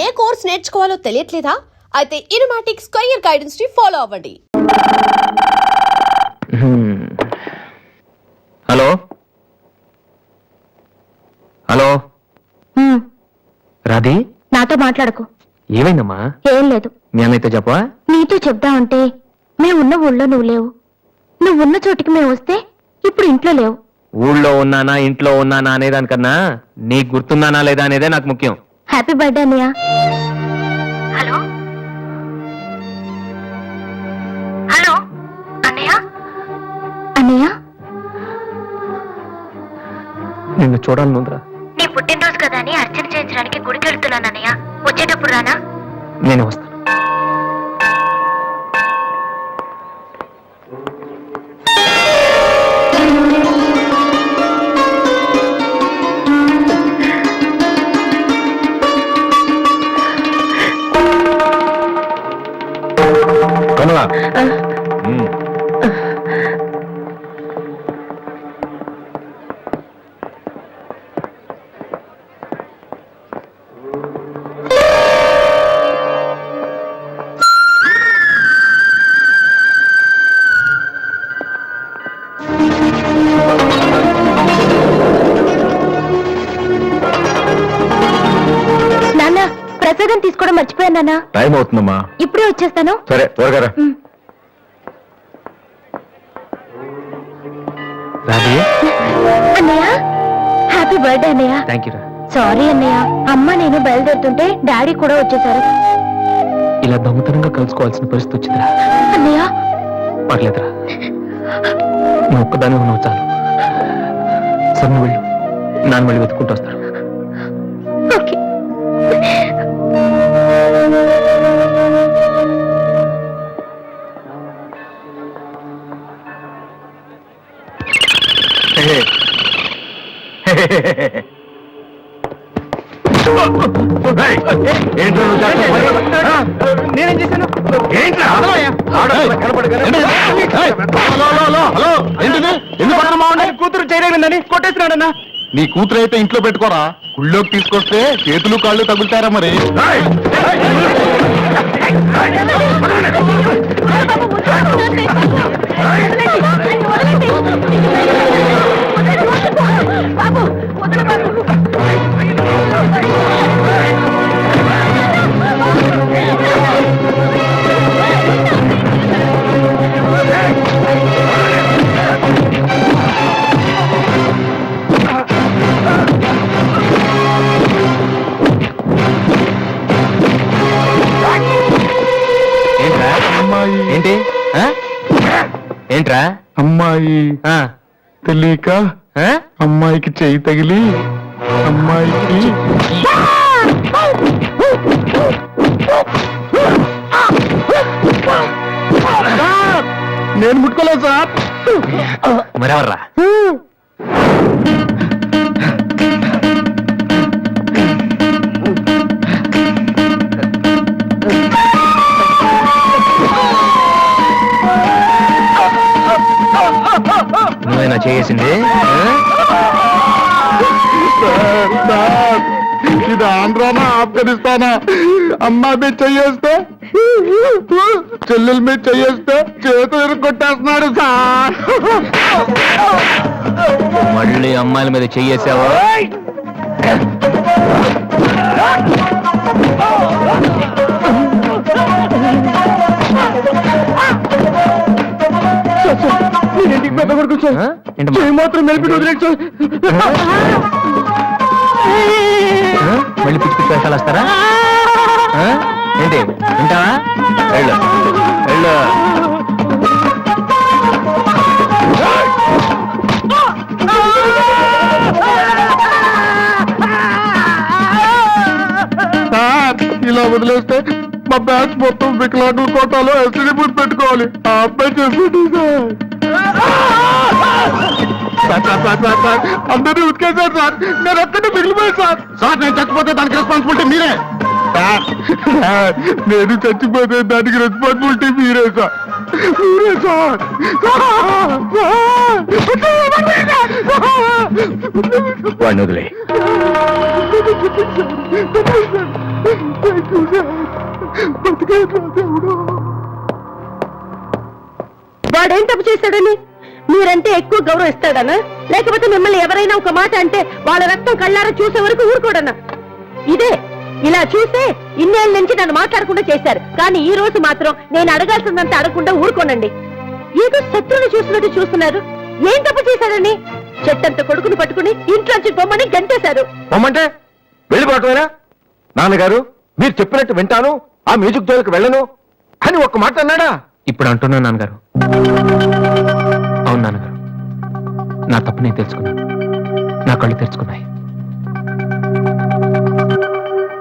ఏ course నేర్చుకోవాలో తెలియట్లేదా? అయితే ఇనుమాటిక్ square guidance ని follow అవ్వండి. హలో హలో రాధి, నాతో మాట్లాడకు. ఏమైందమ్మా? ఏం లేదు. మీ అన్నయ్యతో చెప్పవా? నీతో చెప్దామంటే మేమున్న ఊళ్ళో నువ్వు లేవు. నువ్వున్న చోటికి మేము వస్తే ఇప్పుడు ఇంట్లో లేవు. ఊళ్ళో ఉన్నానా ఇంట్లో ఉన్నానా అనేదానికన్నా నీకు గుర్తున్నానా లేదా అనేదే నాకు ముఖ్యం. హ్యాపీ బర్త్డే అన్నయ్య. హలో హలో అన్నయ్య. అన్నయ్య, నిన్ను చూడాలనుందిరా. నీ పుట్టినరోజు కదా అని అర్చన చేయించడానికి గుడికి వెళ్తున్నాను అన్నయ్య. వచ్చేటప్పుడు రానా? నేను వస్తాను. కమలా, నాన్న, ప్రసాదం తీసుకోవడం మర్చిపోయాను నాన్న. టైం అవుతుందమ్మా. ఇప్పుడే వచ్చేస్తాను. సరే, త్వరగా రా. రాధి, అన్నయ్య, హ్యాపీ బర్త్డే అన్నయ్య. థ్యాంక్ యూ రా. సారీ అన్నయ్య, అమ్మ నేను బయలుదేరుతుంటే డాడీ కూడా వచ్చేసారు. ఇలా దొంగతనంగా కలుసుకోవాల్సిన పరిస్థితి వచ్చిందిరా. అన్నయ్య, పర్లేదురా, నువ్వు ఒక్కదాని ఉన్నావు చాలు. సరే, నువ్వు వెళ్ళు. నాన్న మళ్ళీ వెతుక్కుంటూ వస్తారు. ఓకే. నేనేం చేశాను? కూతురు చేయలేదని కొట్టేసినాడన్నా. నీ కూతురు అయితే ఇంట్లో పెట్టుకోరా, గుళ్ళోకి తీసుకొస్తే చేతులు కాళ్ళు తగులుతారా మరి. ఏంటి? ఏంట్రా? అమ్మాయి తెలియక అమ్మాయికి చెయ్యి తగిలి అమ్మాయికి నేను ముట్టుకోలేదు సార్. మరెవర్రా? నువ్వేనా చేసింది? ఇది ఆంధ్రానా ఆఫ్ఘనిస్తానా? అమ్మా మీద చెయ్యేస్తే చెల్లెల మీద చెయ్యేస్తే చేతులు కొట్టేస్తున్నాడు సార్. మళ్ళీ అమ్మాయిల మీద చెయ్యేసావా? ఇంటికి పెద్ద కొడుకు మాత్రం మెలిపి వదిలేచ్చు. మళ్ళీ పిచ్చి పిచ్చి వేషాలు వస్తారా? ఏంటి వింటావా? వెళ్ళు వెళ్ళు. ఇలా వదిలేస్తే మా బ్యాచ్ మొత్తం వికలాంగుల కోటాలో ఎస్టీ బూత్ పెట్టుకోవాలి. ఆ అబ్బాయి చెప్పండి సార్. అందరినీ ఉతికేశారు సార్, నేను ఒక్కడే మిగిలిపోయాను సార్. సార్, నేను చచ్చిపోతే దానికి రెస్పాన్సిబిలిటీ మీరే సార్. నేను చచ్చిపోతే దానికి రెస్పాన్సిబిలిటీ మీరే సార్. మీరే సార్. వాడిని వదిలే. Thank you sir. బతికేట్రా దేవుడు. వాడేం తప్పు చేశాడని మీరంటే ఎక్కువ గౌరవిస్తాడనా, లేకపోతే మిమ్మల్ని ఎవరైనా ఒక మాట అంటే వాళ్ళ రక్తం కళ్ళారా చూసే వరకు ఊరుకోడన్నా? ఇదే ఇలా చూసే ఇన్నేళ్ళ నుంచి నన్ను మాట్లాడకుండా చేశారు, కానీ ఈ రోజు మాత్రం నేను అడగాల్సిందంతా అడగకుండా ఊరుకోనండి. ఏదో శత్రువుని చూసినట్టు చూస్తున్నారు. ఏం తప్పు చేశాడని చెట్టంత కొడుకుని పట్టుకుని ఇంట్లోంచి బొమ్మని గంటేశారు. బొమ్మంటే వెళ్ళిపోవటమేనా? నాన్నగారు మీరు చెప్పినట్టు వింటాను, ఆ మ్యూజిక్ జోలికి వెళ్ళను అని ఒక్క మాట అన్నాడా? ఇప్పుడు అంటున్నాను నాన్నగారు. అవును నాన్నగారు, నా తప్పు నేను తెలుసుకున్నాను. నా కళ్ళు తెరుచుకున్నాయి.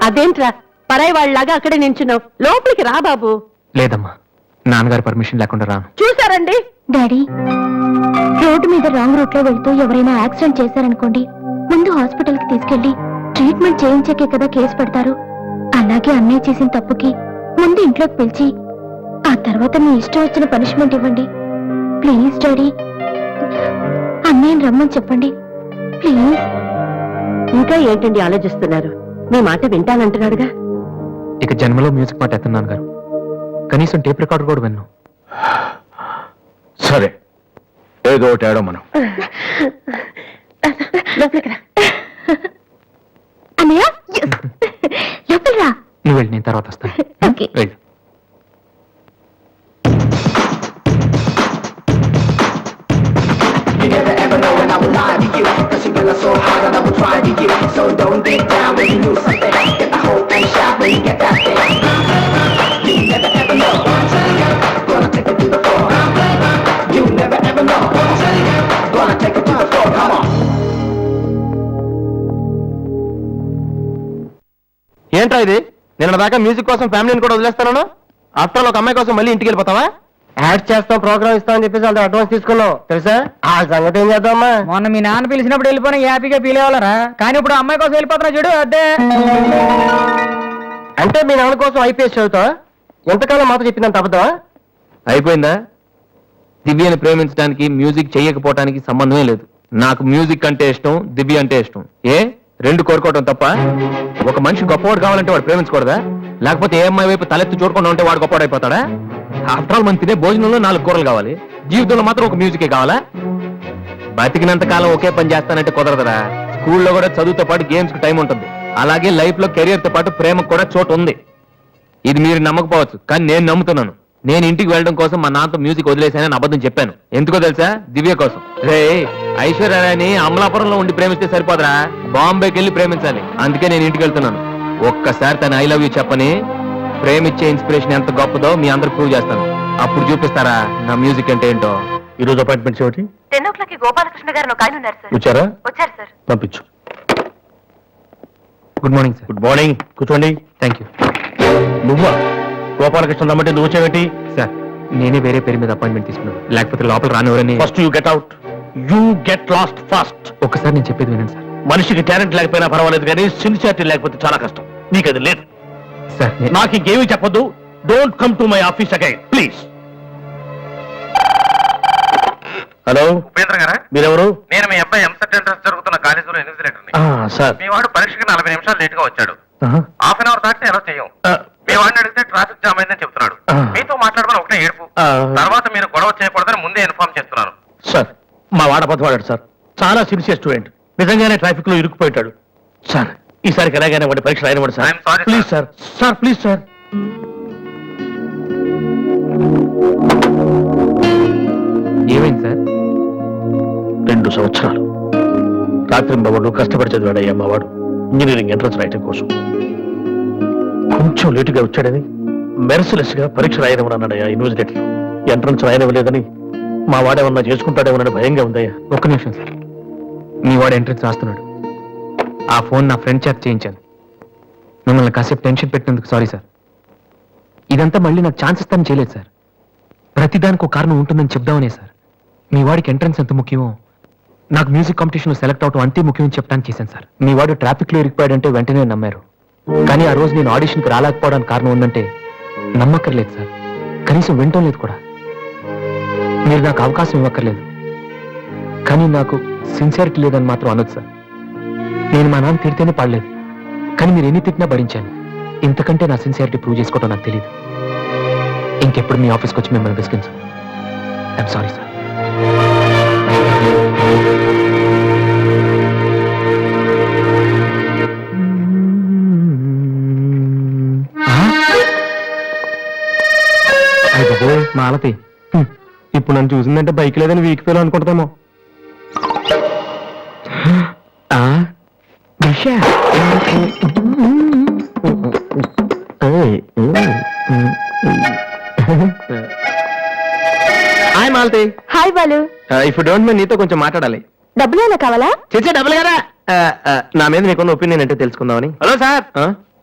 అదేంట్రా పరాయి వాళ్ళలాగా అక్కడే నించున్నావు? లోపలికి రా బాబు. లేదమ్మా, నాన్నగారి పర్మిషన్ లేకుండా రాను. చూసారండి డాడీ, రోడ్డు మీద రాంగ్ రూట్ లో వెళ్తూ ఎవరైనా యాక్సిడెంట్ చేశారనుకోండి, ముందు హాస్పిటల్ కి తీసుకెళ్లి ట్రీట్మెంట్ చేయించాకే కదా కేసు పెడతారు. అలాగే అన్నయ్య చేసిన తప్పుకి ముందు ఇంట్లోకి పిలిచి ఆ తర్వాత మీ ఇష్టం వచ్చిన పనిష్మెంట్ ఇవ్వండి. ప్లీజ్ డాడీ, అన్నయ్యని రమ్మని చెప్పండి ప్లీజ్. ఇంకా ఏంటండి ఆలోచిస్తున్నారు? మీ మాట వింటానంటున్నాడుగా. ఇక జన్మలో మ్యూజిక్ మాట ఎత్తాను నాన్నగారు. కనీసం టేప్ రికార్డర్ కూడా విన్ను. సరే, ఏదో ఒకటి ఆడో మనం. లోపలికి రా. అన్నయ్య లోపల రా. నువ్వు వెళ్ళి, నేను తర్వాత వస్తాను. ఓకే. వెళ్ళు. ఏంట్రా ఇది? నిన్న దాకా మ్యూజిక్ కోసం ఫ్యామిలీని కూడా వదిలేస్తాను. ఆఫ్టర్ ఒక అమ్మాయి కోసం మళ్ళీ ఇంటికి వెళ్ళిపోతావా? యాడ్ చేస్తాం, ప్రోగ్రామ్ ఇస్తామని చెప్పేసి అంత అడ్వాన్స్ తీసుకున్నావు తెలుసా? ఆ సంగతి ఏం చేద్దామా? మొన్న మీ నాన్న పిలిచినప్పుడు వెళ్ళిపోయినా హ్యాపీగా ఫీల్ అవ్వాలరా, కానీ ఇప్పుడు అమ్మాయి కోసం వెళ్ళిపోతున్నా చూడు. అదే అంటే మీ నాన్న కోసం ఐపీఎస్ చదువుతావా? ఎంతకాలం మాతో చెప్పిందంత అబద్ధమా? అయిపోయిందా? దివ్యని ప్రేమించడానికి మ్యూజిక్ చెయ్యకపోవటానికి సంబంధమే లేదు. నాకు మ్యూజిక్ అంటే ఇష్టం, దివ్య అంటే ఇష్టం. ఏ రెండు కోరుకోవటం తప్ప? ఒక మనిషి గొప్పవాడు కావాలంటే వాడు ప్రేమించకూడదా? లేకపోతే ఏ అమ్మాయి వైపు తలెత్తి చూడకుండా ఉంటే వాడు గొప్పవాడు అయిపోతాడా? ఆఫ్టర్ ఆల్ మనం తినే భోజనంలో 4 కూరలు కావాలి, జీవితంలో మాత్రం ఒక మ్యూజికే కావాలా? బతికినంత కాలం ఒకే పని చేస్తానంటే కుదరదురా. స్కూల్లో కూడా చదువుతో పాటు గేమ్స్ కి టైం ఉంటుంది. అలాగే లైఫ్ లో కెరియర్ తో పాటు ప్రేమకు కూడా చోటు ఉంది. ఇది మీరు నమ్మకపోవచ్చు, కానీ నేను నమ్ముతున్నాను. నేను ఇంటికి వెళ్ళడం కోసం మా నాన్నతో మ్యూజిక్ వదిలేశానని అబద్ధం చెప్పాను. ఎందుకో తెలుసా? దివ్య కోసం. రే, ఐశ్వర్యని అమలాపురంలో ఉండి ప్రేమిస్తే సరిపోదరా, బాంబేకి వెళ్ళి ప్రేమించాలి. అందుకే నేను ఇంటికి వెళ్తున్నాను. ఒక్కసారి తన ఐ లవ్ యూ చెప్పని ప్రేమించే ఇన్స్పిరేషన్ ఎంత గొప్పదో మీ అందరూ ప్రూవ్ చేస్తాను. అప్పుడు చూపిస్తారా నా మ్యూజిక్ అంటే ఏంటో. ఈ రోజు అపాయింట్మెంట్స్ ఏమిటి? 10 o'clock గోపాలకృష్ణ గారు ఒక ఆయన ఉన్నారు సార్. వచ్చారా? వచ్చారు సార్. పంపించు. Good morning sir. Good morning, కూర్చోండి. థ్యాంక్ యూ నువ్వా? గోపాలకృష్ణ రమ్మంటే నువ్వు వచ్చేవేంటి? సార్. నేనే వేరే పేరు మీద అపాయింట్మెంట్ తీసుకున్నాను, లేకపోతే లోపల రానివరని. First you get out. You get lost fast. ఒక్కసారి నేను చెప్పేది వినండి సార్. మనిషికి టాలెంట్ లేకపోయినా పర్వాలేదు, కానీ సిన్సియారిటీ లేకపోతే చాలా కష్టం. నీకు అది లేదు. సార్ నాకు ఇంకేమీ చెప్పొద్దు. Don't come to my office again please. Hello, Upendra గారా? మీరెవరు? నేను మీ అబ్బాయి ఎంసెట్ ఎంట్రన్స్ జరుగుతున్న కాలేజీలో ఇన్విజిలేటర్ని. సార్, మీ వాడు పరీక్షకి 40 నిమిషాలు లేట్ గా వచ్చాడు. హాఫ్ అన్ అవర్ దాటితే ఎలా చేయం. మీ వాడిని అడిగితే ట్రాఫిక్ జామ్ అయిందని చెప్తున్నాడు. మీతో మాట్లాడమని ఒకటే ఏడుపు. తర్వాత మీరు గొడవ చేయకూడదని ముందే ఇన్ఫార్మ్ చేస్తున్నాను. సార్, మా వాడ పదవాడాడు సార్. చాలా సిన్సియర్ స్టూడెంట్. నిజంగానే ట్రాఫిక్ లో ఇరుక్కుపోయాడు సార్. ఈసారికి ఎలాగైనా వాడి పరీక్ష రాయనివ్వండి sir. I'm sorry, please sir. Sir please sir. ఏమైంది సార్? 2 సంవత్సరాలు రాత్రి బాబు కష్టపడి చదివాడయ్యా మా వాడు ఇంజనీరింగ్ ఎంట్రన్స్ రాయటం కోసం. కొంచెం లేటుగా వచ్చాడని మెర్సిలెస్ గా పరీక్ష రాయనివ్వనన్నాడయ్యా యూనివర్సిటీ. ఎంట్రన్స్ రాయనివ్వలేదని మా వాడేమన్నా చేసుకుంటాడేమోనని భయంగా ఉందయ్యా. ఒక్క నిమిషం సార్. మీ వాడు ఎంట్రన్స్ రాస్తున్నాడు. ఆ ఫోన్ నా ఫ్రెండ్ చేత చేయించాను. మిమ్మల్ని కాసేపు టెన్షన్ పెట్టినందుకు సారీ సార్. ఇదంతా మళ్ళీ నాకు ఛాన్స్ ఇస్తానని చేయలేదు సార్. ప్రతిదానికి ఒక కారణం ఉంటుందని చెప్దామనే సార్. మీ వాడికి ఎంట్రన్స్ ఎంత ముఖ్యమో నాకు మ్యూజిక్ కాంపిటీషన్లో సెలెక్ట్ అవడం అంతే ముఖ్యమని చెప్పడానికి చేశాను సార్. మీ వాడు ట్రాఫిక్లో ఇరికిపోయాడంటే వెంటనే నమ్మారు. కానీ ఆ రోజు నేను ఆడిషన్కి రాలేకపోవడానికి కారణం ఉందంటే నమ్మక్కర్లేదు సార్. కనీసం వినటం లేదు కూడా. మీరు నాకు అవకాశం ఇవ్వక్కర్లేదు, కానీ నాకు సిన్సియారిటీ లేదని మాత్రం అనొచ్చు సార్. నేను మా నాన్న తిడితేనే పడలేదు, కానీ మీరు ఎన్ని తిట్టినా భరించాను. ఇంతకంటే నా సిన్సియారిటీ ప్రూవ్ చేసుకోవడం నాకు తెలియదు. ఇంకెప్పుడు మీ ఆఫీస్కి వచ్చి మిమ్మల్ని విసిగించు. I'm sorry sir. మాలతి ఇప్పుడు నన్ను చూసిందంటే బైక్ లేదని వీక్ ఫీల్ అనుకుంటామో. Hi Malathi. Hi Balu. If you don't mind నీతో కొంచెం మాట్లాడాలి. డబ్బులు ఏమైనా కావాలా? చచ్చే డబ్బులు కదా. నా మీద నీకున్న ఒపీనియన్ అంటే తెలుసుకుందామని. హలో సార్,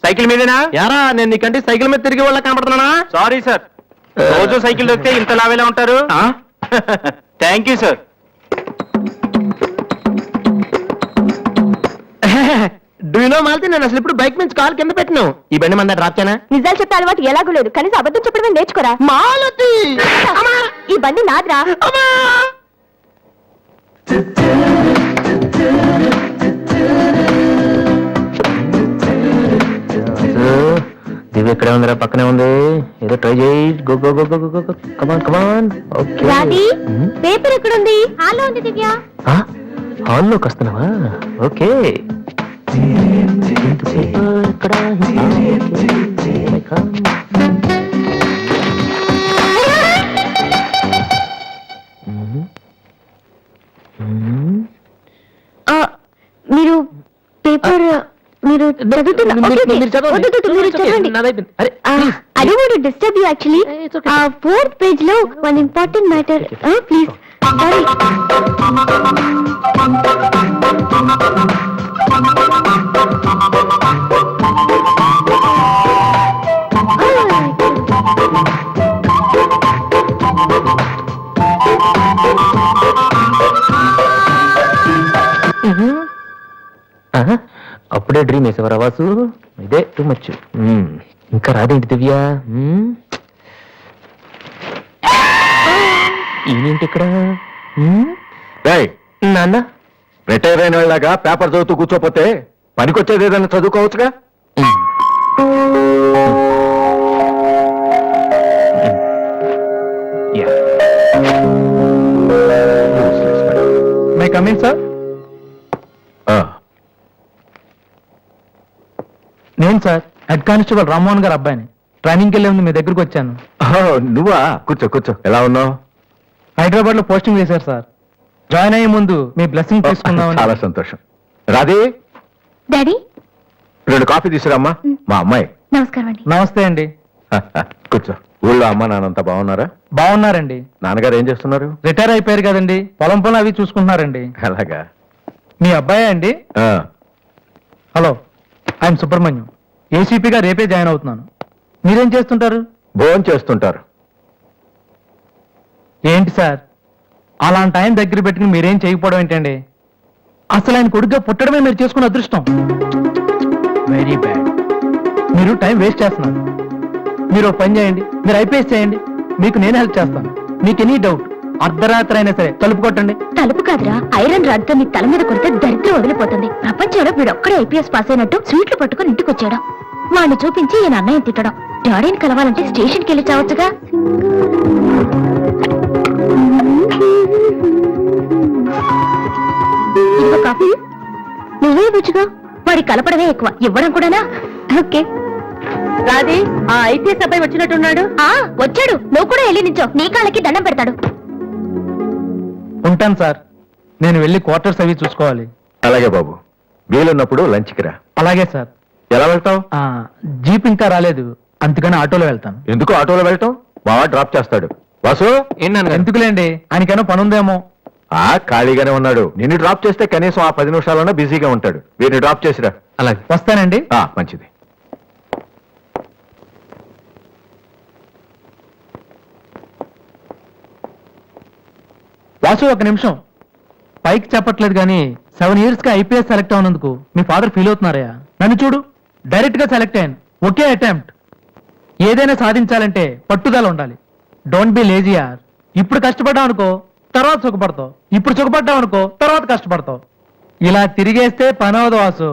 సైకిల్ మీదేనా? యారా, నేను నీకంటే సైకిల్ మీద తిరిగి వాళ్ళ కనపడుతున్నానా? సారీ సార్, రోజు సైకిల్ దొరికితే ఇంత లావేలా ఉంటారు. Thank you sir. Do you know Malathi, నేను అసలు ఇప్పుడు బైక్ నుంచి కాల్ కింద పెట్టిను. ఈ బండి మంద డ్రాప్ చేయనా? నిజాలు చెప్పే అలవాటు ఎలాగూ లేదు, కనీసం అబద్ధం చెప్పడమే నేర్చుకోరా. మాలతి, ఈ బండి నాదిరా. దివ్య ఇక్కడే ఉందిరా, పక్కనే ఉంది. ఏదో ట్రై చేయి. Go go go go go go. Come on come on. Okay. Radhi, paper ఎక్కడుంది? హాల్లో ఉంది దివ్య. హాల్లోకి వస్తున్నావా? ఓకే. పేపర్ ఎక్కడ? మీరు పేపర్ మీరు చదువుతున్నా? మీరు ఓకే, ఓకే. చదవండి. వద్దు, వద్దు, మీరు చదవండి. నాదైపోయింది. అరే, I don't want to disturb you actually. Fourth page లో one important matter. Please. Sorry. అప్పుడే డ్రీమ్ వేసేవారా వాసు? ఇదే టూ మచ్. ఇంకా రాదేంటి దివ్య? ఈయనేంటి ఇక్కడ? నాన్న, రిటైర్ అయిన వాళ్ళగా పేపర్ చదువుతూ కూర్చోపోతే పనికొచ్చేది ఏదైనా చదువుకోవచ్చుగా. May coming sir? నేను సార్ హెడ్ కానిస్టేబుల్ రామ్మోహన్ గారు అబ్బాయిని. ట్రైనింగ్కి వెళ్ళే ముందు మీ దగ్గరకు వచ్చాను. నువ్వా? కూర్చో కూర్చో. ఎలా ఉన్నావు? హైదరాబాద్ లో పోస్టింగ్ వేశారు సార్. జాయిన్ అయ్యే ముందు మీ బ్లెస్సింగ్ తీసుకుందామని. చాలా సంతోషం. రాధే, డాడీ, 2 కాఫీ తీసుకురామ్మా. మా అమ్మాయి. నమస్కారం అండి. నమస్తే అండి. కూర్చో. ఊళ్ళో అమ్మ నాన్నంతా బాగున్నారా? బాగున్నారండి. నాన్నగారు ఏం చేస్తున్నారు? రిటైర్ అయిపోయారు కదండి, పొలం పొలం అవి చూసుకుంటున్నారండి. అలాగా. మీ అబ్బాయే అండి? ఆ, హలో, ఐఎమ్ సుబ్రహ్మణ్యం. ఏసీపీగా రేపే జాయిన్ అవుతున్నాను. మీరేం చేస్తుంటారు? భోజనం చేస్తుంటారు. ఏంటి సార్, అలాంటి ఆయన దగ్గర పెట్టుకుని మీరేం చేయకపోవడం ఏంటండి? అసలు ఆయన కొడుకుగా పుట్టడమే మీరు చేసుకున్న అదృష్టం. Very bad. మీరు టైం వేస్ట్ చేస్తున్నారు. మీరు ఒక పని చేయండి, మీరు ఐపీఎస్ చేయండి. మీకు నేను హెల్ప్ చేస్తాను. మీకు ఎనీ డౌట్ అర్ధరాత్రి అయినా సరే తలుపు కొట్టండి. తలుపు కాదురా, ఐరన్ రాడ్ తో నీ తల మీద కొడితే దరిద్రం వదిలిపోతుంది. ప్రపంచంలో వీడు ఒక్కడే ఐపీఎస్ పాస్ అయినట్టు స్వీట్లు పట్టుకుని ఇంటికి వచ్చాడు. వాడిని చూపించి ఈయన అన్నయ్య తిట్టడం. డాడీని కలవాలంటే స్టేషన్కి వెళ్ళి చావచ్చుగా. ఇదిగో కాఫీ. నువ్వే రుచిగా. వాడి కలపడమే ఎక్కువ, ఇవ్వడం కూడానా? ఓకే. రాధి, ఆ ఐపీఎస్ అబ్బాయి వచ్చినట్టున్నాడు. వచ్చాడు. నువ్వు కూడా వెళ్ళి నించో, నీ కాళ్ళకి దండం పెడతాడు. ఉంటాను సార్, నేను వెళ్ళి క్వార్టర్స్ అవి చూసుకోవాలి. అలాగే బాబు, వీలున్నప్పుడు లంచ్కి రా. అలాగే సార్. ఎలా వెళ్తావు? జీప్ ఇంకా రాలేదు, అందుకని ఆటోలో వెళ్తాను. ఎందుకు ఆటోలో వెళ్ళటం? బావా డ్రాప్ చేస్తాడు. వాసు, ఎందుకులేండి, ఆయనకేమో పని ఉందేమో. ఖాళీగానే ఉన్నాడు. నిన్ను డ్రాప్ చేస్తే కనీసం ఆ 10 నిమిషాలన్నా బిజీగా ఉంటాడు. వీరిని డ్రాప్ చేసిరా. అలాగే. వస్తానండి. మంచిది. వాసు, ఒక నిమిషం. పైకి చెప్పట్లేదు కానీ 7 years గా ఐపీఎస్ సెలెక్ట్ అవునందుకు మీ ఫాదర్ ఫీల్ అవుతున్నారయ్యా. నన్ను చూడు, డైరెక్ట్ గా సెలెక్ట్ అయ్యాను. ఒకే అటెంప్ట్. ఏదైనా సాధించాలంటే పట్టుదల ఉండాలి. డోంట్ బి లేజీ యార్. ఇప్పుడు కష్టపడ్డావు అనుకో, తర్వాత సుఖపడతావు. ఇప్పుడు సుఖపడ్డావు అనుకో, తర్వాత కష్టపడతావు. ఇలా తిరిగేస్తే పని అవదు వాసు.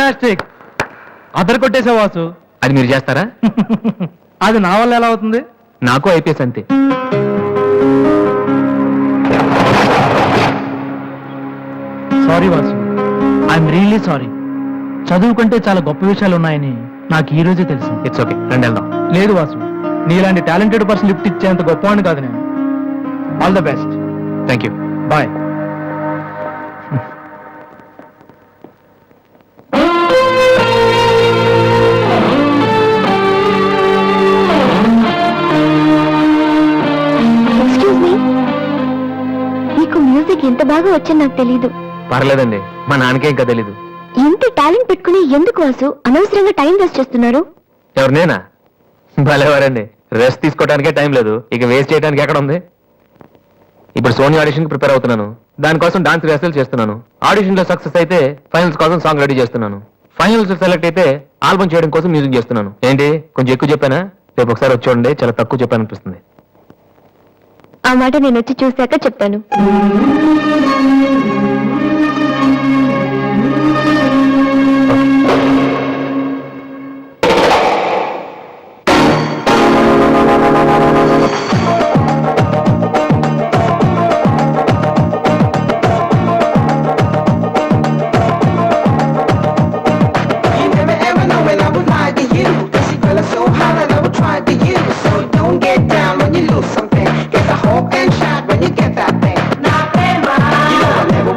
ఫెంటాస్టిక్. అదర్ కొట్టేసే వాసు. అది మీరు చేస్తారా? అది నా వల్ల ఎలా అవుతుంది? నాకు ఐపీఎస్ అంతే. Sorry Vasu, I'm really sorry. చదువు కంటే చాలా గొప్ప విషయాలు ఉన్నాయని నాకు ఈ రోజే తెలిసింది. ఇట్స్ ఓకే, రండి వెళ్దాం. లేదు వాసు, నీలాంటి టాలెంటెడ్ పర్సన్ లిఫ్ట్ ఇచ్చేంత గొప్పవాడిని కాదు నేను. All the best. Thank you. Bye. Excuse me, మీకు మ్యూజిక్ ఎంత బాగా వచ్చని నాకు తెలీదు. పర్లేదండి, మా నాన్నకే ఇంకా తెలీదు. ఇంత టాలెంట్ పెట్టుకుని ఎందుకు వాసు అనవసరంగా టైం వేస్ట్ చేస్తున్నారు? ఎవరు, నేనా? భలేవారండి, రెస్ట్ తీసుకోవడానికే టైం లేదు, ఇక వేస్ట్ చేయడానికి ఎక్కడ ఉంది? ఇప్పుడు సోనీ ఆడిషన్ ప్రిపేర్ అవుతున్నాను, దానికోసం డాన్స్ రిహర్సల్ చేస్తున్నాను. ఆడిషన్ లో సక్సెస్ అయితే ఫైనల్స్ కోసం సాంగ్ రెడీ చేస్తున్నాను. ఫైనల్స్ సెలెక్ట్ అయితే ఆల్బమ్ చేయడం కోసం మ్యూజిక్ చేస్తున్నాను. ఏంటి కొంచెం ఎక్కువ చెప్పానా? రేపు ఒకసారి వచ్చి చూడండి, చాలా తక్కువ చెప్పాను అనిపిస్తుంది. ఆ మాట నేను వచ్చి చూశాక చెప్తాను. You never ever know when I would lie to you. Cause you feel so hot that I would try to you. So don't get down when you lose something. Get the hope and shot when you get that thing. You know I never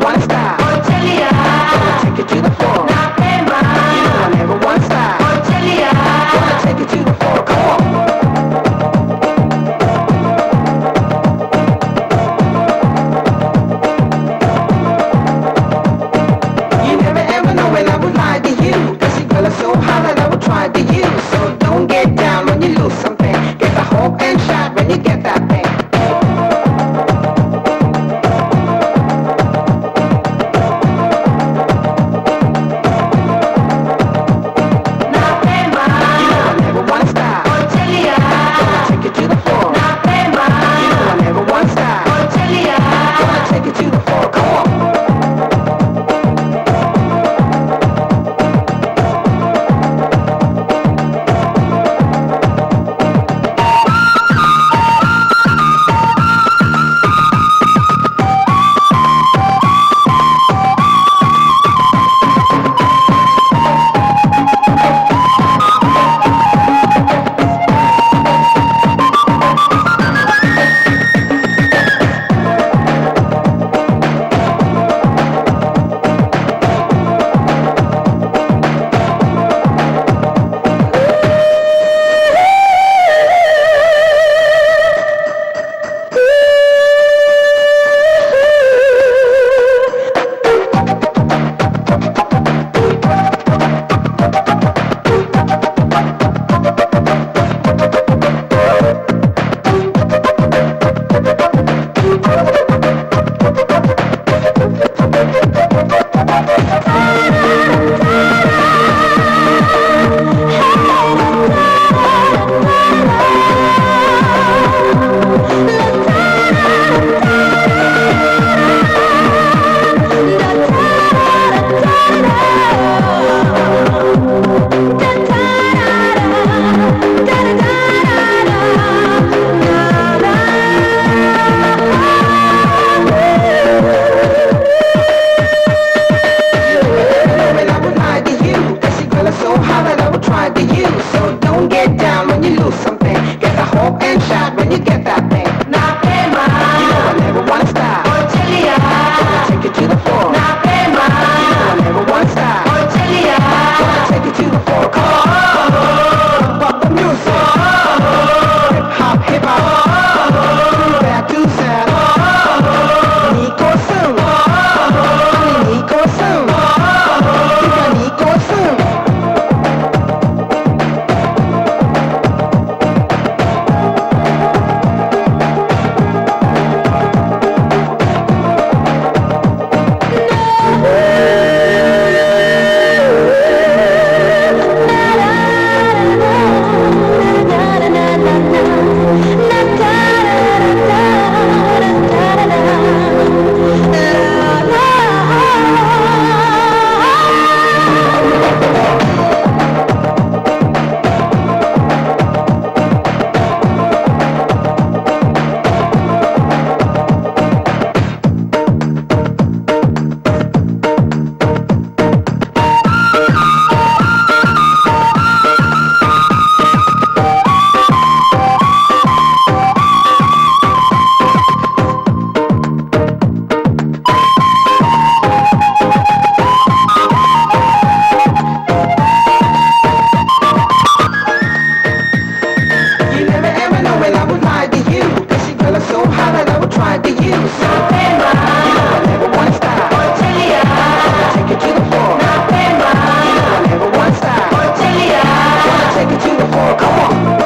for. Come on.